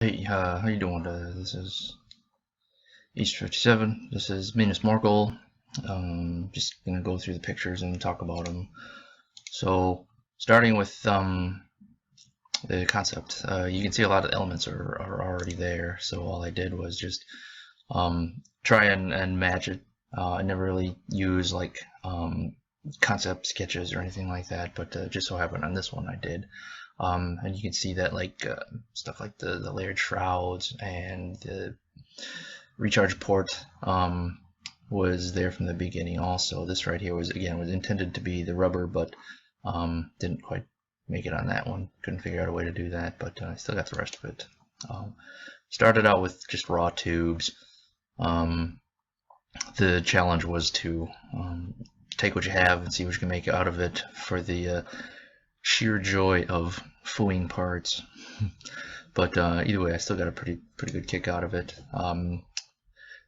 Hey, how you doing? This is East 57. This is Minas Morgul. Just gonna go through the pictures and talk about them. So, starting with the concept, you can see a lot of elements are already there. So all I did was just try and match it. I never really use like concept sketches or anything like that, but just so happened on this one I did. And you can see that like stuff like the layered shrouds and the recharge port was there from the beginning also. This right here was intended to be the rubber, but didn't quite make it on that one. Couldn't figure out a way to do that, but I still got the rest of it. Started out with just raw tubes. The challenge was to take what you have and see what you can make out of it for the sheer joy of fooing parts. But either way, I still got a pretty good kick out of it.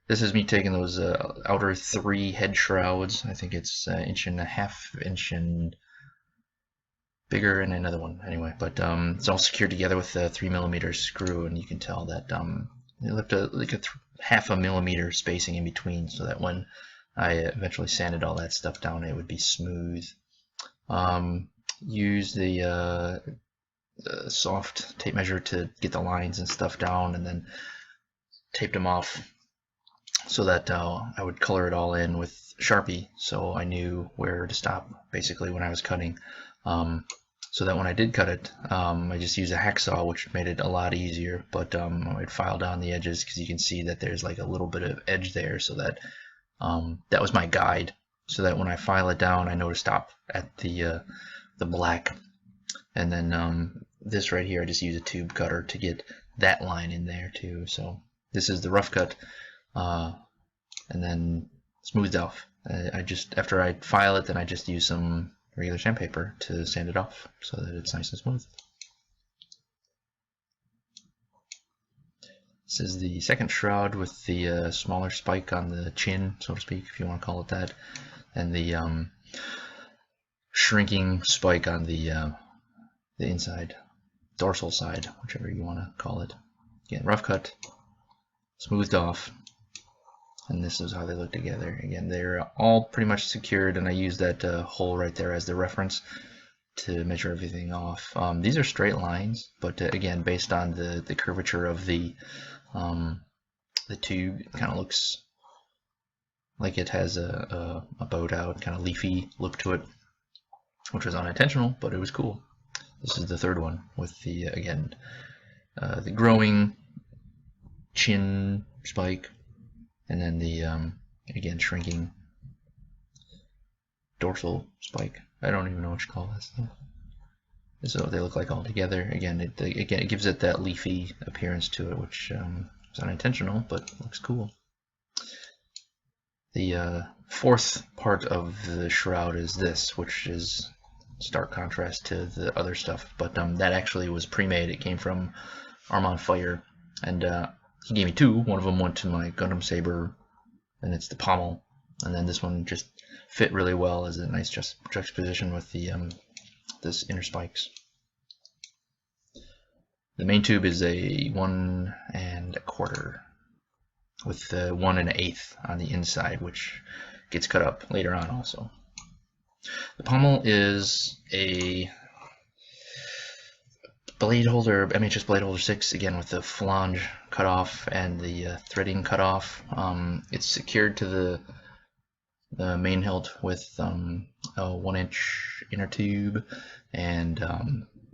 This is me taking those outer 3 head shrouds. I think it's 1.5 inch and bigger, and another one anyway. But it's all secured together with a 3mm screw, and you can tell that they left like a half a millimeter spacing in between, so that when I eventually sanded all that stuff down, it would be smooth. Use the soft tape measure to get the lines and stuff down, and then taped them off so that I would color it all in with Sharpie, so I knew where to stop basically when I was cutting. So that when I did cut it, I just used a hacksaw, which made it a lot easier. But I'd file down the edges because you can see that there's like a little bit of edge there, so that that was my guide. So that when I file it down, I know to stop at the black. And then this right here, I just use a tube cutter to get that line in there too. So this is the rough cut, and then smoothed off. After I file it, then I just use some regular sandpaper to sand it off so that it's nice and smooth. This is the second shroud with the smaller spike on the chin, so to speak, if you want to call it that, and the shrinking spike on the inside, dorsal side, whichever you want to call it. Again, rough cut, smoothed off, and this is how they look together. Again, they're all pretty much secured, and I use that hole right there as the reference to measure everything off. These are straight lines, but again, based on the curvature of the tube, it kind of looks like it has a bowed out, kind of leafy look to it, which was unintentional, but it was cool. This is the third one with the again the growing chin spike, and then the again shrinking dorsal spike. I don't even know what you call that stuff. So they look like all together. Again, it gives it that leafy appearance to it, which is unintentional, but looks cool. The fourth part of the shroud is this, which is stark contrast to the other stuff, but that actually was pre-made. It came from Armand Fire, and he gave me 2. One of them went to my Gundam Saber, and it's the pommel, and then this one just fit really well as a nice juxtaposition with the this inner spikes. The main tube is a 1 1/4 with the 1 1/8 on the inside, which gets cut up later on also. The pommel is a blade holder, MHS blade holder 6, again with the flange cut off and the threading cut off. It's secured to the main hilt with a 1-inch inner tube, and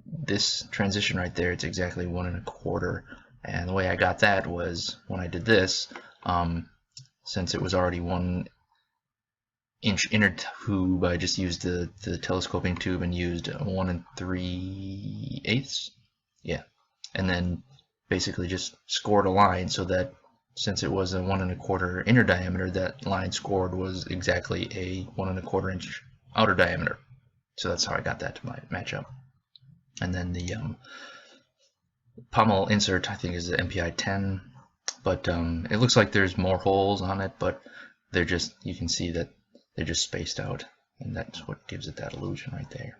this transition right there, it's exactly 1 1/4. And the way I got that was when I did this, since it was already 1-inch inner tube, I just used the telescoping tube and used 1 3/8, yeah, and then basically just scored a line so that since it was a 1 1/4 inner diameter, that line scored was exactly a 1 1/4 inch outer diameter. So that's how I got that to match up. And then the pommel insert, I think, is the MPI 10, but it looks like there's more holes on it, but they're just, you can see that they're just spaced out, and that's what gives it that illusion right there.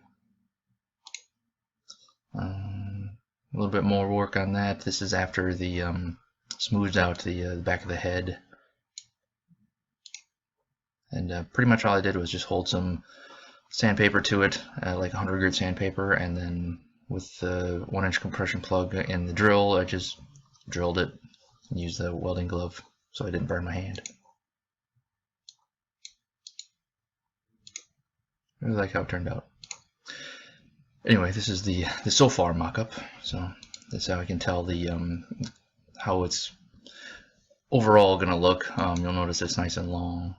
a little bit more work on that. This is after the smoothed out the back of the head. And pretty much all I did was just hold some sandpaper to it, like 100 grit sandpaper, and then with the 1-inch compression plug in the drill, I just drilled it and used the welding glove so I didn't burn my hand. I really like how it turned out. Anyway, this is the so far mock-up, so that's how I can tell the how it's overall gonna look. You'll notice it's nice and long,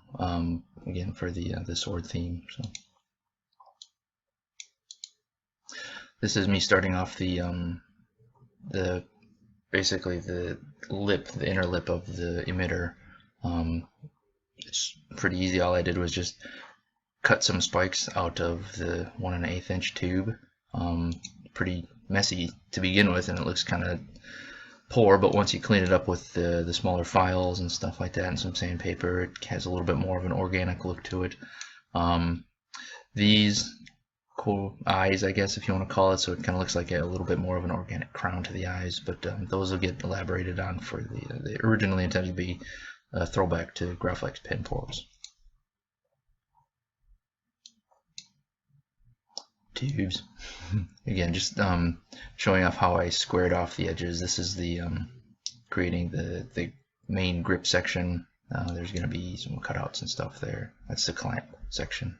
again for the sword theme. So this is me starting off the basically the lip, the inner lip of the emitter. It's pretty easy. All I did was just cut some spikes out of the 1 1/8 inch tube. Pretty messy to begin with, and it looks kind of poor, but once you clean it up with the smaller files and stuff like that and some sandpaper, it has a little bit more of an organic look to it. These cool eyes, I guess if you want to call it, so it kind of looks like a little bit more of an organic crown to the eyes, but those will get elaborated on for they originally intended to be a throwback to Graflex pen ports. Tubes. Again, just showing off how I squared off the edges. This is the creating the main grip section. There's going to be some cutouts and stuff there. That's the clamp section.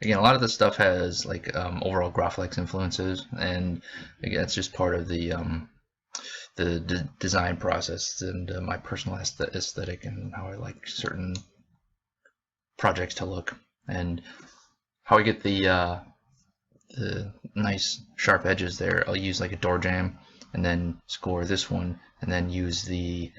Again, a lot of this stuff has like overall Graflex influences, and again, it's just part of the design process and my personal aesthetic and how I like certain projects to look, and how I get the nice sharp edges there. I'll use like a door jamb and then score this one, and then use the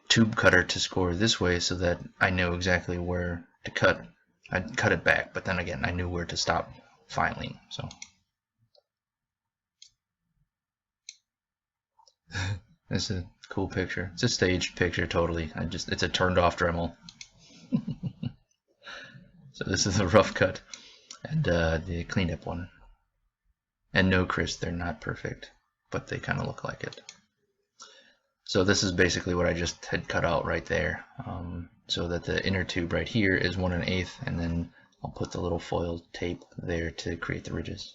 tube cutter to score this way so that I know exactly where to cut. I'd cut it back, but then again I knew where to stop filing. So this is a cool picture. It's a staged picture totally. It's a turned off Dremel. So this is the rough cut and the cleaned up one. And no, Chris, they're not perfect, but they kind of look like it. So this is basically what I just had cut out right there, so that the inner tube right here is 1 1/8, and then I'll put the little foil tape there to create the ridges.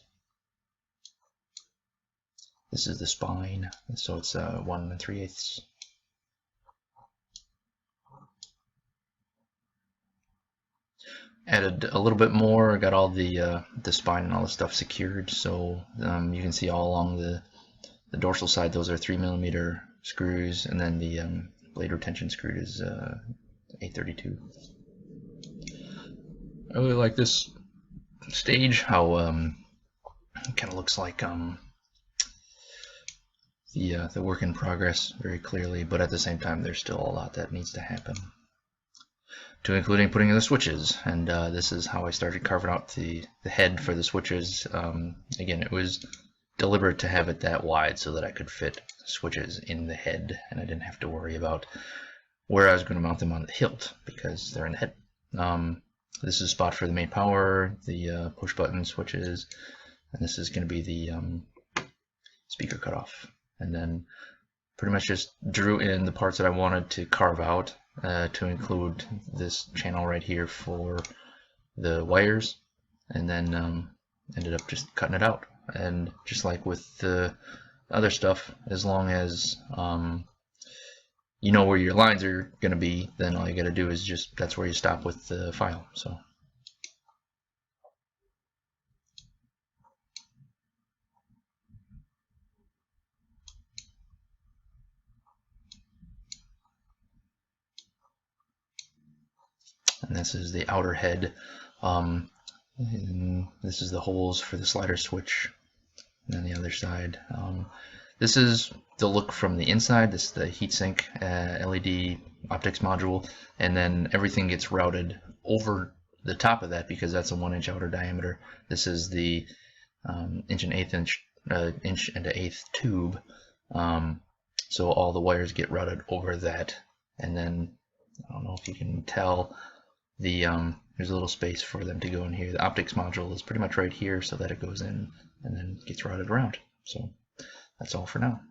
This is the spine, so it's 1 3/8. Added a little bit more, got all the spine and all the stuff secured, so you can see all along the dorsal side, those are 3mm screws, and then the blade retention screw is 832. I really like this stage, how it kind of looks like the work in progress very clearly, but at the same time there's still a lot that needs to happen, to including putting in the switches. And this is how I started carving out the head for the switches. Again, it was deliberate to have it that wide so that I could fit switches in the head, and I didn't have to worry about where I was going to mount them on the hilt because they're in the head. This is a spot for the main power, the push button switches, and this is going to be the speaker cutoff. And then pretty much just drew in the parts that I wanted to carve out, to include this channel right here for the wires, and then ended up just cutting it out. And just like with the other stuff, as long as you know where your lines are going to be, then all you got to do is just, that's where you stop with the file. So and this is the outer head. And this is the holes for the slider switch, and then the other side. This is the look from the inside. This is the heatsink LED optics module, and then everything gets routed over the top of that because that's a 1-inch outer diameter. This is the inch and an eighth tube, so all the wires get routed over that. And then I don't know if you can tell, there's a little space for them to go in here. The optics module is pretty much right here, so that it goes in and then gets routed around. So That's all for now.